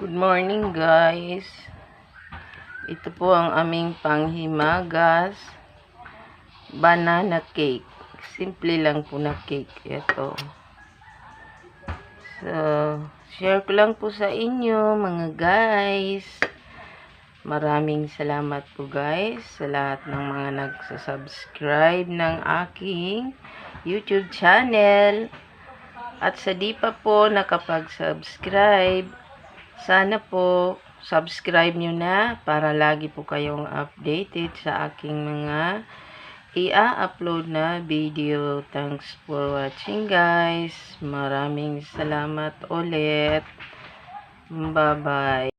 Good morning guys. Ito po ang aming panghimagas banana cake. Simple lang po na cake ito. So, share ko lang po sa inyo mga guys. Maraming salamat po guys sa lahat ng mga nagsasubscribe ng aking YouTube channel. At sa di pa po nakapag-subscribe, sana po subscribe nyo na para lagi po kayong updated sa aking mga i-upload na video. Thanks for watching guys. Maraming salamat ulit. Bye bye.